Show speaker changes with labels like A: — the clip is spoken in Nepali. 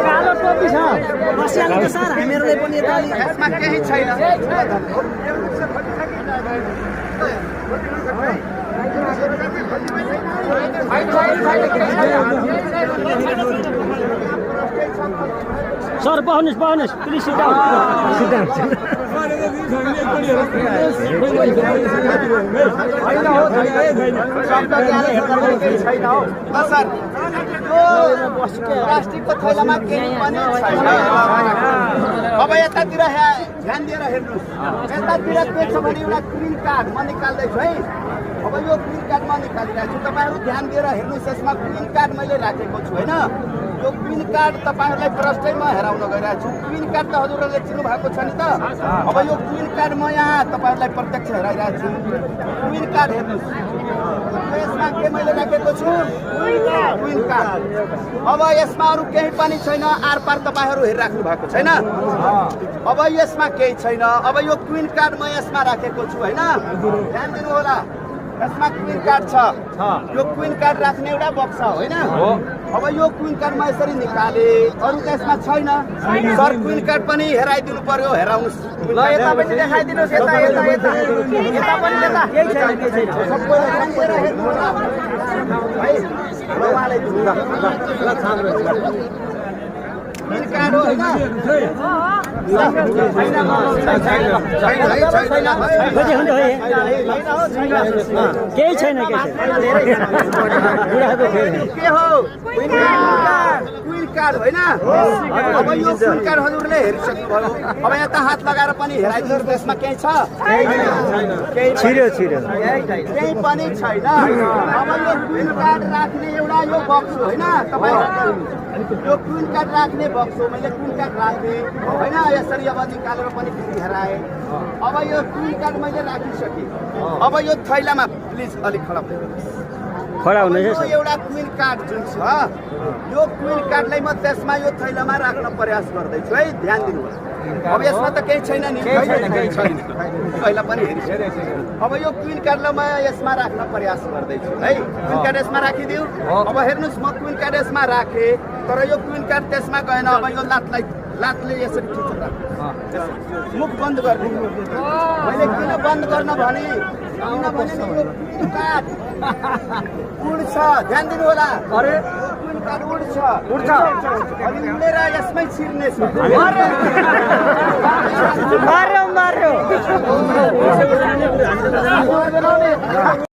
A: कालो टोपी छ बसिहाल्नु सर हामीहरुले पनि यता
B: यसमा केही छैन
A: सर बहनुस् प्लिज सिट डाउन
B: प्लास्टिकको थैलामा केही पनि छैन अब यतातिर ध्यान दिएर हेर्नुहोस् यतातिर के छ भने एउटा ग्रिन कार्ड म निकाल्दैछु है अब यो ग्रिन कार्ड म निकालिरहेको छु तपाईहरु ध्यान दिएर हेर्नुहोस् यसमा ग्रिन कार्ड मैले राखेको छु हैन यो ग्रिन कार्ड तपाईहरुलाई प्रष्टैमा हेराउन गइरहेको छु ग्रिन कार्ड त हजुरहरुले चिन्नु भएको छ नि त अब यो ग्रिन कार्ड म यहाँ तपाईहरुलाई प्रत्यक्ष हेराइरहेको छु ग्रिन कार्ड हेर्नुहोस् यसमा के मैले राखेको छु ग्रिन कार्ड अब यसमा अरु केही पनि छैन आरपार तपाईहरु हेरिराख्नु भएको छैन अब यसमा केही छैन अब यो ग्रिन कार्ड म यसमा राखेको छु हैन ध्यान दिनु होला यसमा क्विन कार्ड छ यो क्विन कार्ड राख्ने एउटा बक्स हो हैन अब यो क्विन कार्ड म यसरी निकाले अरु त यसमा छैन सर क्विन कार्ड पनि हेराइदिनु पर्यो हेराउनुस् ल यता पनि देखाइदिनुस् यता यता यता यता पनि यता केही छैन सबै ध्यान दिएर हेर्नु होला है उहाँले दिनु ल छाम्रो क्विन कार्ड हो हैन
A: केही छैन के
B: हो क्विन कार्ड होइन अब यो क्विन कार्ड हजुरले हेरिसक्नु भयो अब यता हात लगाएर पनि हेराइदिनु त्यसमा केही छ
A: छिर्यो
B: केही पनि छैन अब यो क्विन कार्ड राख्ने एउटा यो बक्स हो हैन तपाई यो क्विन कार्ड राख्ने बक्स हो मैले क्विन कार्ड राखे हैन यसरी अब निकालेर पनि फेरि हेराए अब यो क्विन कार्ड मैले राखिसके अब यो थैलामा प्लिज अलि खडा हुनुहोस् एउटा क्विन कार्ड जुन छ यो क्विन कार्डलाई म त्यसमा यो थैलामा राख्न प्रयास गर्दैछु है ध्यान दिनुहोस् अब यसमा त केही छैन नि केही छैन पहिला पनि हेरिसके अब यो क्विन कार्डलाई म यसमा राख्न प्रयास गर्दैछु है क्विन कार्ड यसमा राखिदिउ अब हेर्नुस् म क्विन कार्ड यसमा राखे तर यो क्विन कार्ड त्यसमा गएन अब यो लातले यसरी खिच्छ मुख बन्द गर्दिनु मैले किन बन्द गर्न भने किनभने यो क्विन कार्ड उड्छ ध्यान दिनु होला अरे क्विन कार्ड उड्छ अनि उडेर यसमै छिर्ने छ
A: मार्यो